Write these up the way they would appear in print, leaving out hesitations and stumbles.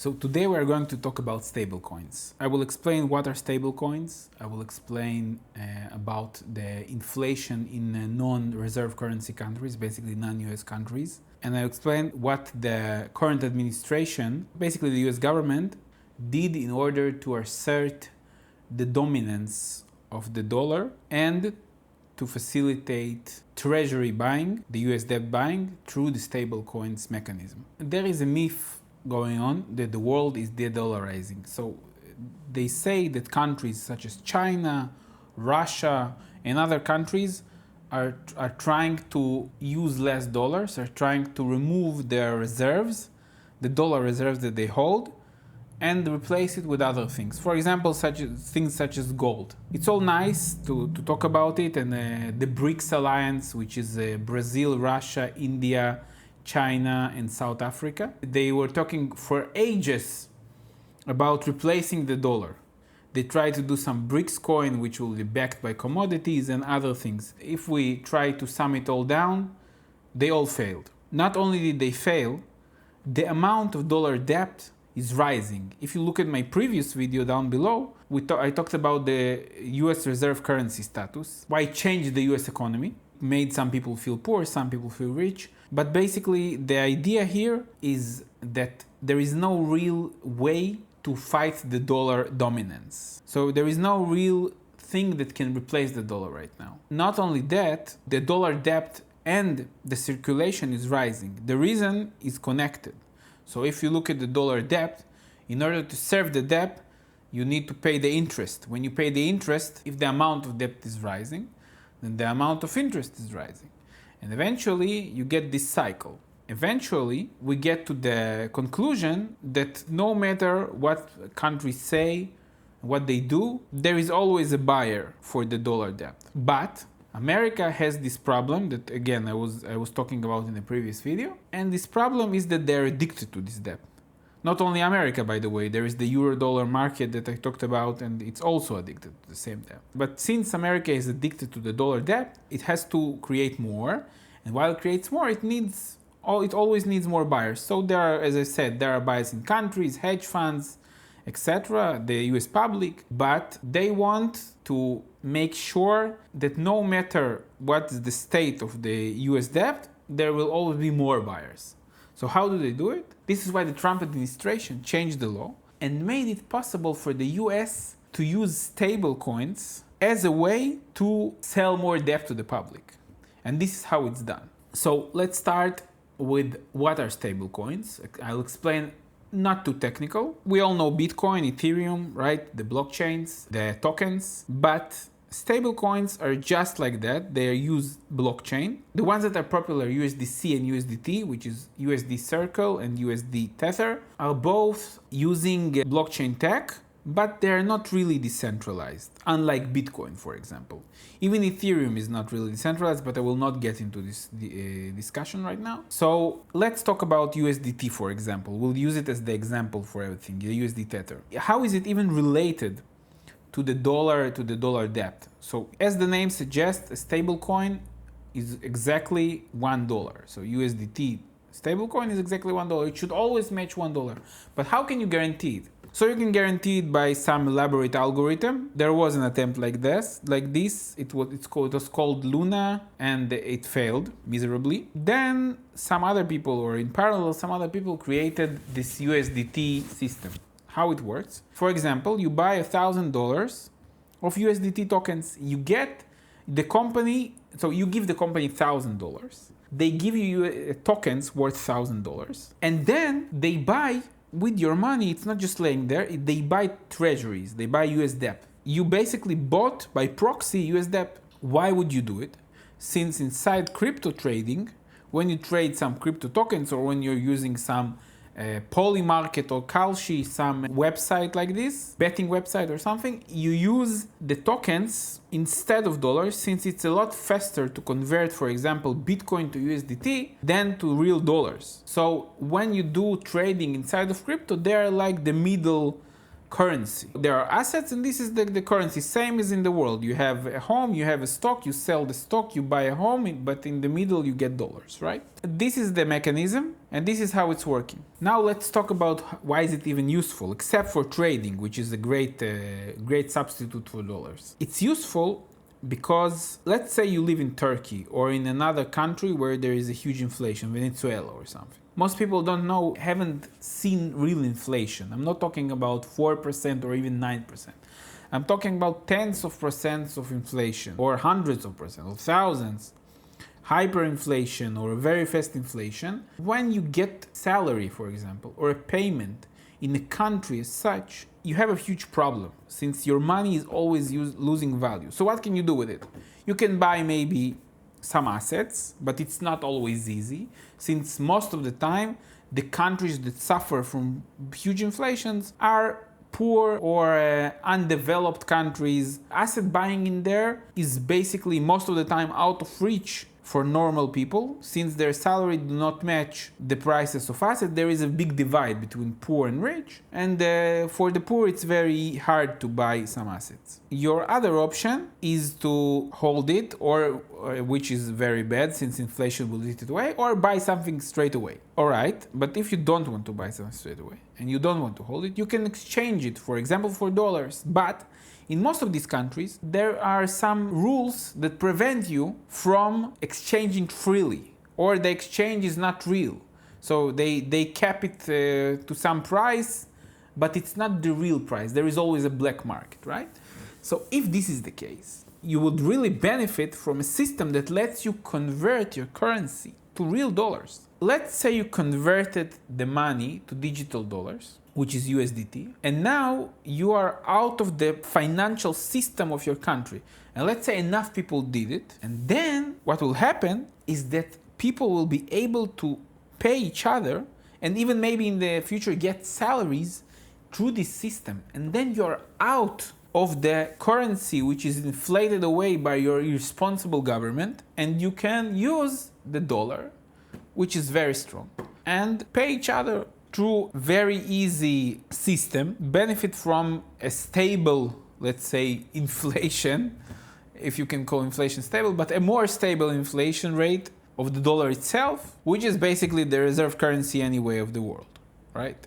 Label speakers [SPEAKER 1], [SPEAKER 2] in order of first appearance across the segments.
[SPEAKER 1] So today we are going to talk about stablecoins. I will explain what are stablecoins. I will explain about the inflation in non-reserve currency countries, basically non-US countries. And I'll explain what the current administration, basically the US government, did in order to assert the dominance of the dollar and to facilitate treasury buying, the US debt buying, through the stablecoins mechanism. There is a myth going on that the world is de-dollarizing. So they say that countries such as China, Russia, and other countries are trying to use less dollars, are trying to remove their reserves, the dollar reserves that they hold, and replace it with other things. For example, things such as gold. It's all nice to talk about it, and the BRICS alliance, which is Brazil, Russia, India, China, and South Africa. They were talking for ages about replacing the dollar. They tried to do some BRICS coin, which will be backed by commodities and other things. If we try to sum it all down, they all failed. Not only did they fail, the amount of dollar debt is rising. If you look at my previous video down below, I talked about the US reserve currency status, why it changed the US economy, made some people feel poor, some people feel rich. But basically the idea here is that there is no real way to fight the dollar dominance. So there is no real thing that can replace the dollar right now. Not only that, the dollar debt and the circulation is rising. The reason is connected. So if you look at the dollar debt, in order to serve the debt, you need to pay the interest. When you pay the interest, if the amount of debt is rising, then the amount of interest is rising. And eventually you get this cycle. Eventually we get to the conclusion that no matter what countries say, what they do, there is always a buyer for the dollar debt. But America has this problem that, again, I was talking about in the previous video. And this problem is that they're addicted to this debt. Not only America, by the way, there is the euro-dollar market that I talked about, and it's also addicted to the same debt. But since America is addicted to the dollar debt, it has to create more. And while it creates more, it always needs more buyers. So there are, as I said, there are buyers in countries, hedge funds, etc., the US public, but they want to make sure that no matter what is the state of the US debt, there will always be more buyers. So how do they do it? This is why the Trump administration changed the law and made it possible for the US to use stablecoins as a way to sell more debt to the public. And this is how it's done. So let's start with what are stablecoins. I'll explain, not too technical. We all know Bitcoin, Ethereum, right? The blockchains, the tokens, but stablecoins are just like that. They use blockchain. The ones that are popular, USDC and USDT, which is USD Circle and USD Tether, are both using blockchain tech, but they are not really decentralized, unlike Bitcoin, for example. Even Ethereum is not really decentralized, but I will not get into this discussion right now. So let's talk about USDT, for example. We'll use it as the example for everything, the USD Tether. How is it even related to the dollar debt? So as the name suggests, a stablecoin is exactly $1. So USDT stablecoin is exactly $1. It should always match $1. But how can you guarantee it? So you can guarantee it by some elaborate algorithm. There was an attempt like this. It was called Luna, and it failed miserably. Then some other people, or in parallel, some other people created this USDT system. How it works? For example, you buy $1,000 of USDT tokens. You get the company, so you give the company $1,000. They give you tokens worth $1,000, and then they buy. With your money, it's not just laying there, they buy treasuries, they buy US debt. You basically bought by proxy US debt. Why would you do it? Since inside crypto trading, when you trade some crypto tokens, or when you're using some Polymarket or Kalshi, some website like this, betting website or something, you use the tokens instead of dollars, since it's a lot faster to convert, for example, Bitcoin to USDT than to real dollars. So when you do trading inside of crypto, they're like the middle currency. There are assets, and this is the currency, same as in the world. You have a home, you have a stock, you sell the stock, you buy a home, but in the middle you get dollars, right? This is the mechanism. And this is how it's working. Now let's talk about why is it even useful, except for trading, which is a great substitute for dollars. It's useful because let's say you live in Turkey or in another country where there is a huge inflation, Venezuela or something. Most people don't know, haven't seen real inflation. I'm not talking about 4% or even 9%. I'm talking about tens of percents of inflation, or hundreds of percent, or thousands. Hyperinflation or very fast inflation. When you get salary, for example, or a payment in a country as such, you have a huge problem since your money is always losing value. So what can you do with it? You can buy maybe some assets, but it's not always easy since most of the time the countries that suffer from huge inflations are poor or undeveloped countries. Asset buying in there is basically most of the time out of reach for normal people. Since their salary do not match the prices of assets, there is a big divide between poor and rich, and for the poor it's very hard to buy some assets. Your other option is to hold it, or which is very bad since inflation will eat it away, or buy something straight away. Alright, but if you don't want to buy something straight away and you don't want to hold it, you can exchange it, for example, for dollars. But in most of these countries, there are some rules that prevent you from exchanging freely, or the exchange is not real. So they cap it to some price, but it's not the real price. There is always a black market, right? So if this is the case, you would really benefit from a system that lets you convert your currency to real dollars. Let's say you converted the money to digital dollars, which is USDT, and now you are out of the financial system of your country. And let's say enough people did it, and then what will happen is that people will be able to pay each other and even maybe in the future get salaries through this system. And then you're out of the currency which is inflated away by your irresponsible government, and you can use the dollar, which is very strong, and pay each other through very easy system, benefit from a stable, let's say, inflation, if you can call inflation stable, but a more stable inflation rate of the dollar itself, which is basically the reserve currency anyway of the world, right?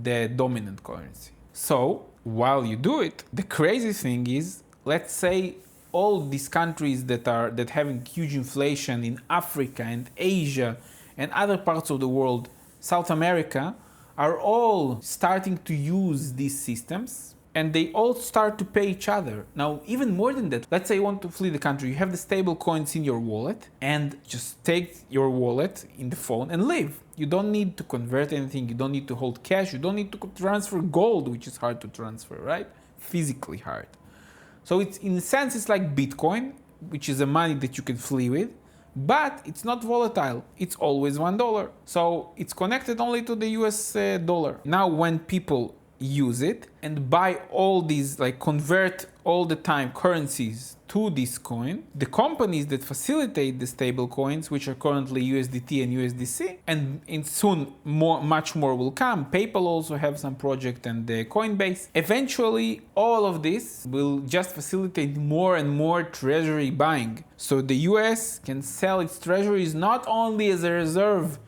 [SPEAKER 1] The dominant currency. So while you do it, the crazy thing is, let's say all these countries that having huge inflation in Africa and Asia and other parts of the world, South America, are all starting to use these systems, and they all start to pay each other. Now, even more than that, let's say you want to flee the country, you have the stable coins in your wallet, and just take your wallet in the phone and leave. You don't need to convert anything, you don't need to hold cash, you don't need to transfer gold, which is hard to transfer, right? Physically hard. So it's, in a sense, it's like Bitcoin, which is a money that you can flee with, but it's not volatile. It's always $1. So it's connected only to the US dollar. Now when people use it and buy all these, like convert all the time currencies to this coin, the companies that facilitate the stable coins, which are currently USDT and USDC, and soon much more will come. PayPal also have some project, and the Coinbase. Eventually, all of this will just facilitate more and more treasury buying. So the US can sell its treasuries not only as a reserve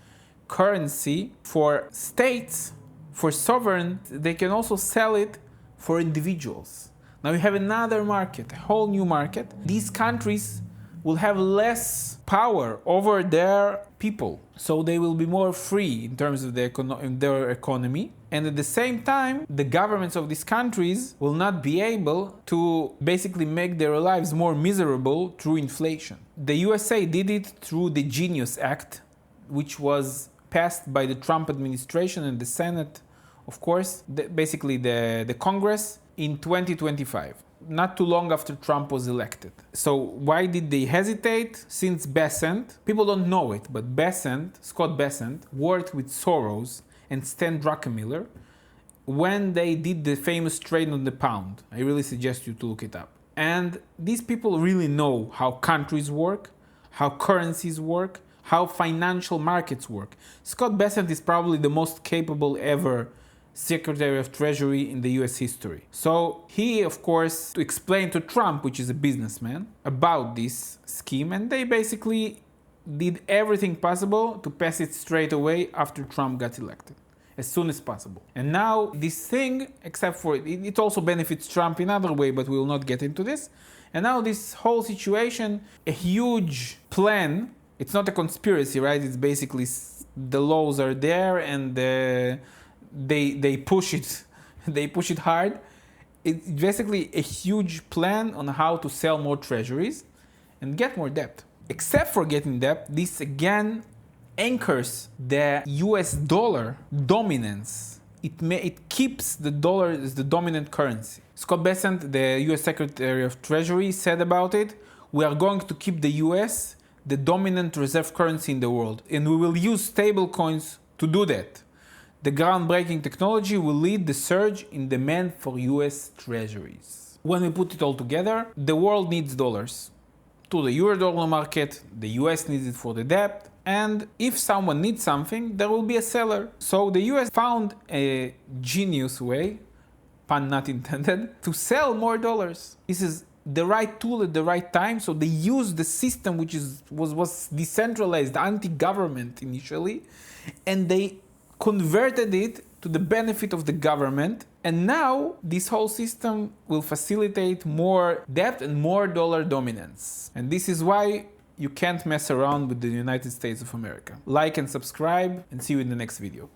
[SPEAKER 1] currency for states, for sovereign, they can also sell it for individuals. Now you have another market, a whole new market. These countries will have less power over their people, so they will be more free in terms of their economy. And at the same time, the governments of these countries will not be able to basically make their lives more miserable through inflation. The USA did it through the Genius Act, which was passed by the Trump administration and the Senate, of course, basically the Congress, in 2025, not too long after Trump was elected. So why did they hesitate? Since Bessent, people don't know it, but Scott Bessent, worked with Soros and Stan Druckenmiller when they did the famous trade on the pound. I really suggest you to look it up. And these people really know how countries work, how currencies work, how financial markets work. Scott Bessent is probably the most capable ever Secretary of Treasury in the US history. So he, of course, explained to Trump, which is a businessman, about this scheme, and they basically did everything possible to pass it straight away after Trump got elected, as soon as possible. And now this thing, except for it also benefits Trump in other way, but we will not get into this. And now this whole situation, a huge plan, it's not a conspiracy, right? It's basically the laws are there and they push it, they push it hard. It's basically a huge plan on how to sell more treasuries and get more debt. Except for getting debt, this again anchors the US dollar dominance. It keeps the dollar as the dominant currency. Scott Bessent, the US Secretary of Treasury, said about it, "We are going to keep the US the dominant reserve currency in the world, and we will use stablecoins to do that. The groundbreaking technology will lead the surge in demand for US treasuries." When we put it all together, the world needs dollars. To the euro-dollar market, the US needs it for the debt, and if someone needs something, there will be a seller. So the US found a genius way, pun not intended, to sell more dollars. This is the right tool at the right time, so they used the system which was decentralized, anti-government initially, and they converted it to the benefit of the government, and now this whole system will facilitate more debt and more dollar dominance. And this is why you can't mess around with the United States of America. Like and subscribe, and see you in the next video.